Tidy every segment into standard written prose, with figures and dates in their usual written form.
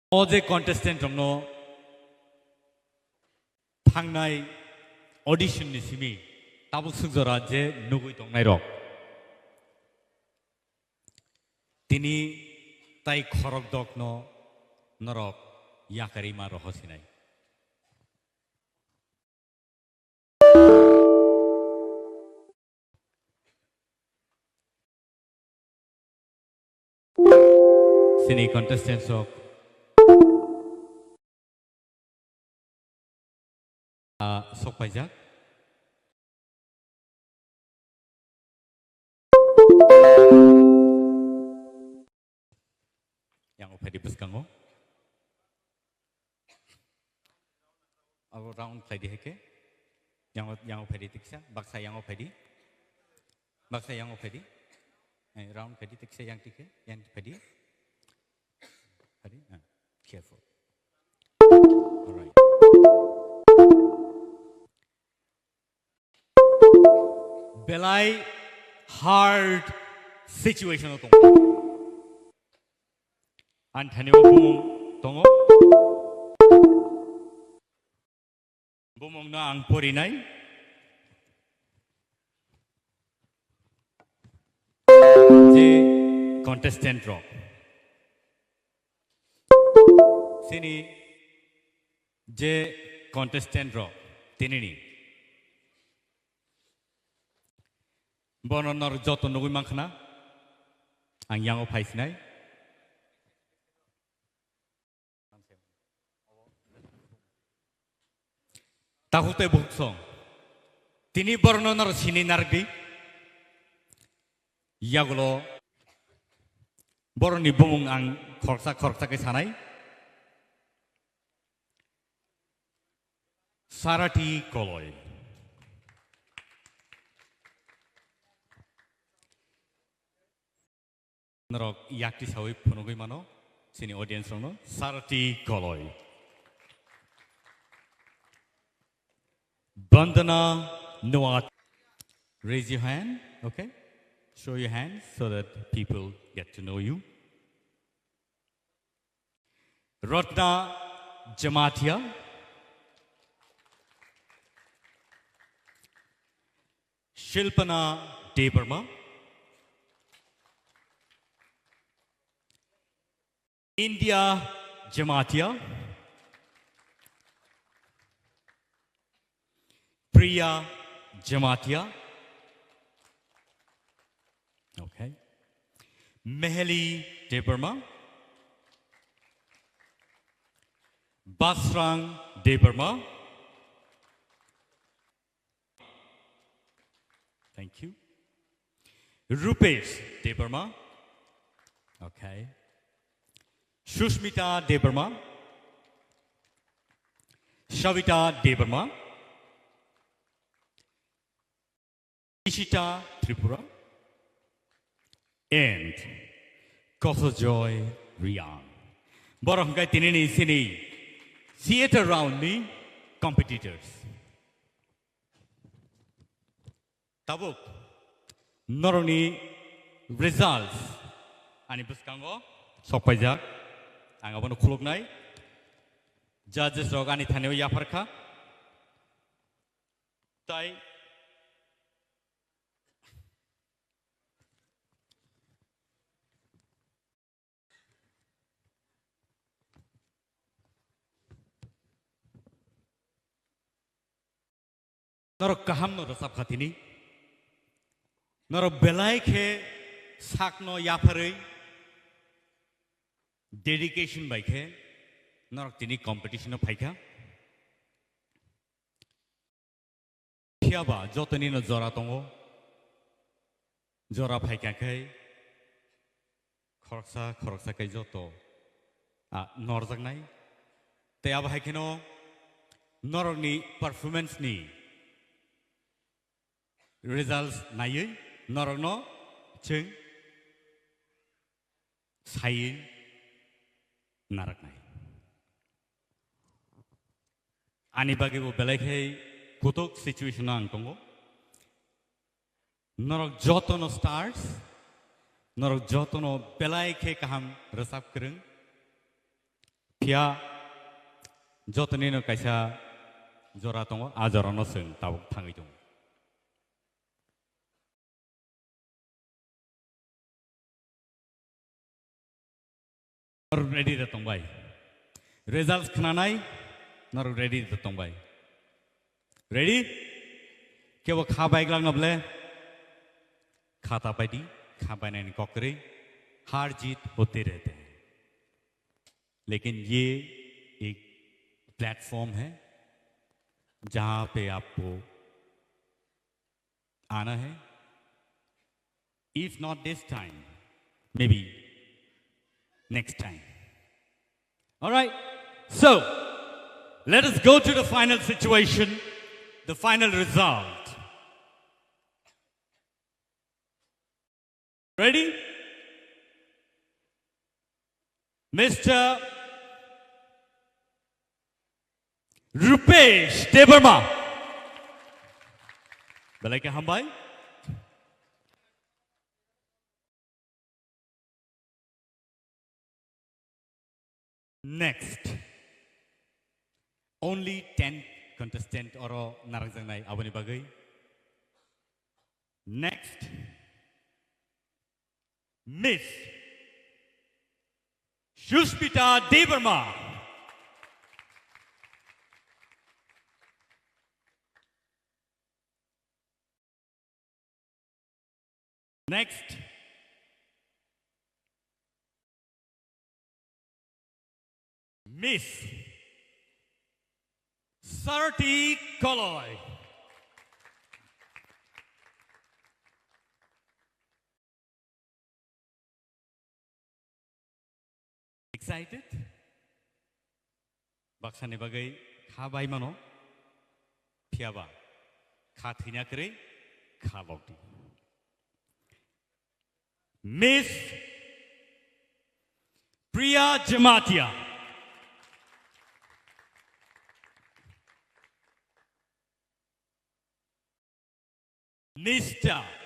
어제 컨테스텐트 정도 탕나이 오디션 니심이 따북 승저라제 누구이 동나이록 디니 따이 커럭 덕노 너럭 야카리마로 허시나이 Sini contestants of Sok Pajak yang upai di peskango aku round play di heke yang upai di tiksa baksa yang upai di round play di tiksa yang tike yang upai di careful alright belai hard situation tong anthani bumong na ang porinay je contestant ro sini je contestant ro tinini bononor joto nugui mangkhana ang yango phaisnai tahute buksong tini bornonor sini nargi yagulo boroni bumung ang khorsa ke sanai sarati koloi Wngnairog yakti sawi punugui mano sini audience rono sarati koloi Bandana Nuat. Raise your hand, okay? Show your hand so that people get to know you. Ratna Jamatia. Shilpana Debarma. India Jamatia. Priya Jamatia. Okay. Meheli Debarma. Basrang Debarma. Thank you. Rupesh Debarma. Okay. Shushmita Debarma. Shavita Debarma. Ishita TIPRA and Kosojoy Riang. Borong kai tinini sini theater round ni competitors. Tabuk noroni results ani buskango sokpaja angabano khuluk nai judges rog ani thaneo yafarkha tai Norok kaham no rasap khatini norok belai khe sakno yaphari dedication by khe norok tini competition of phaikha khiaba jotoni no jora tongo jora phaikha khai khoroksa kai joto norjak nai te aba haikeno norok ni performance ni results nai norok no ching sai narak nai ani bagi bo belai khai kutok situation ang tongo norok joto no stars norok joto no belai khai kaham rasap krung Pia Jotanino Kaisa Joratongo Azorano Sung Tau Tangidung. Ready the Tombai. Results Kananai, not ready the Tombai. Ready? Kewa Kabai Glangable Kata Padi, Kaban and Kokri, Harjit Hotirete. लेकिन ये एक platform है जहां पे आपको आना है if not this time maybe next time all right so let us go to the final situation the final result ready Mr. Rupesh Debarma. Balai ke hambai? Next. Only 10 contestants oro narang nai abani bagai. Next. Miss Shushmita Debarma. Next, Miss Sarati Koloy. Excited? Baksane bagai khabai mano, piaba, khathinya kere, khalokti. Miss Priya Jamatia. Nista.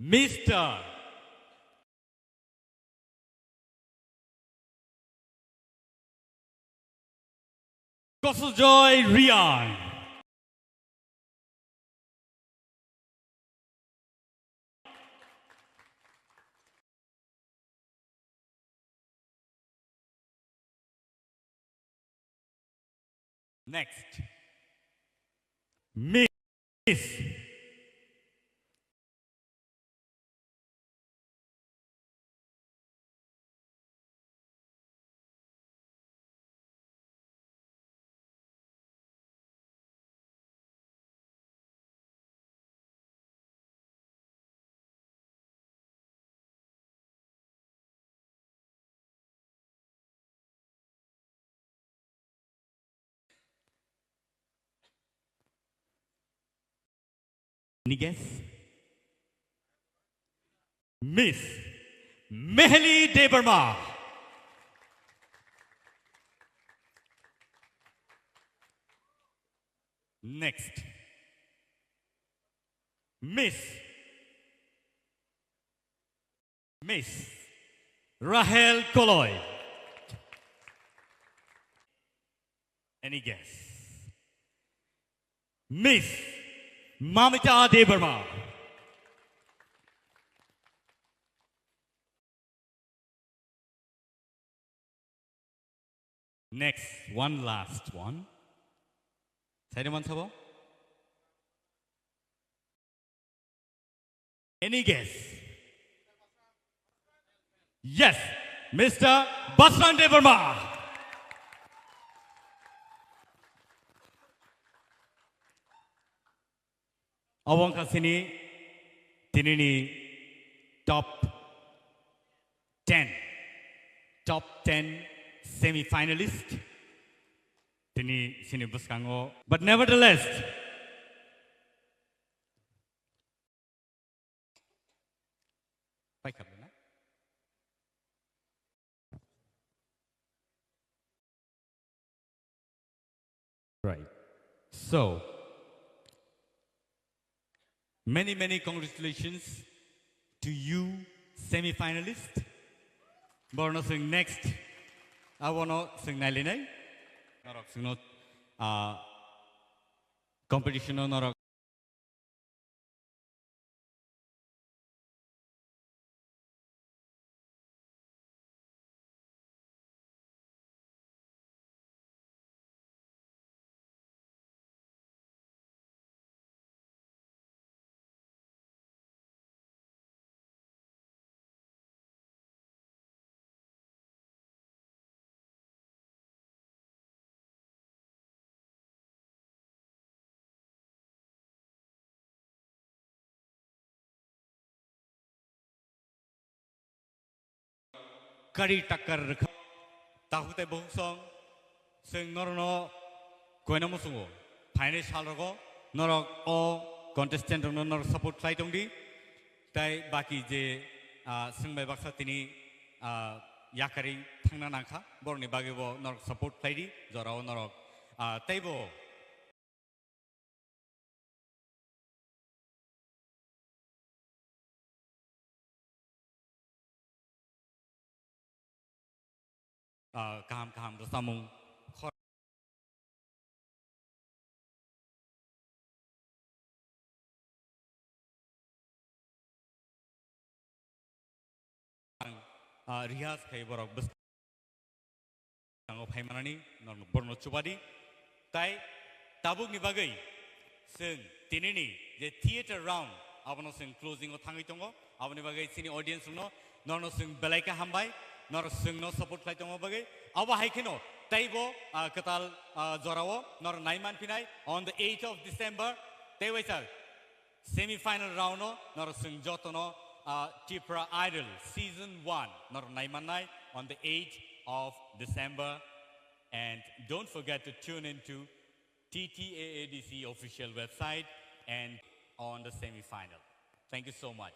Mr. Kosujoy Rian. Next, Miss any guess? Miss Mehli Debarma. Next, Miss Rahel Koloy. Any guess? Miss Mamita Debarma. Next, one last one. Anyone sabo? Any guess? Yes, Mr. Basran Debarma. Awang kasini tinini top 10 semi-finalist tini sini buskango. But nevertheless, right. So, many congratulations to you, semi-finalists. Borno sing next. I wanna sing Naline. Narok sing not competition on Narok. Kari takar rekha. Tahute bongsong. Sing norno koina musungo. Final salrogo. Norok o contestant norok support flight ongdi. Tai baki je sing by baksa tini yakari thangna nangka. Borni bagi bo norok support flight di. Zorao norok. Tai bo kaham samung. Rihas kai borok bus tango paimanani norno borno chubadi tai tabuk ni bagai sing tinini je theater round abono sing closing o thangi tongo aboni bagai sini audience no norno sing belaika hambai nor sing no support kai tongo bagai aba haikino taibo katal jorawo nor naiman pinai on the 8th of December taiwaisal semi final round no nor sing jotono TIPRA Idol Season 1 Nor Naimanai on the 8th of December. And don't forget to tune into TTAADC official website and on the semi-final. Thank you so much.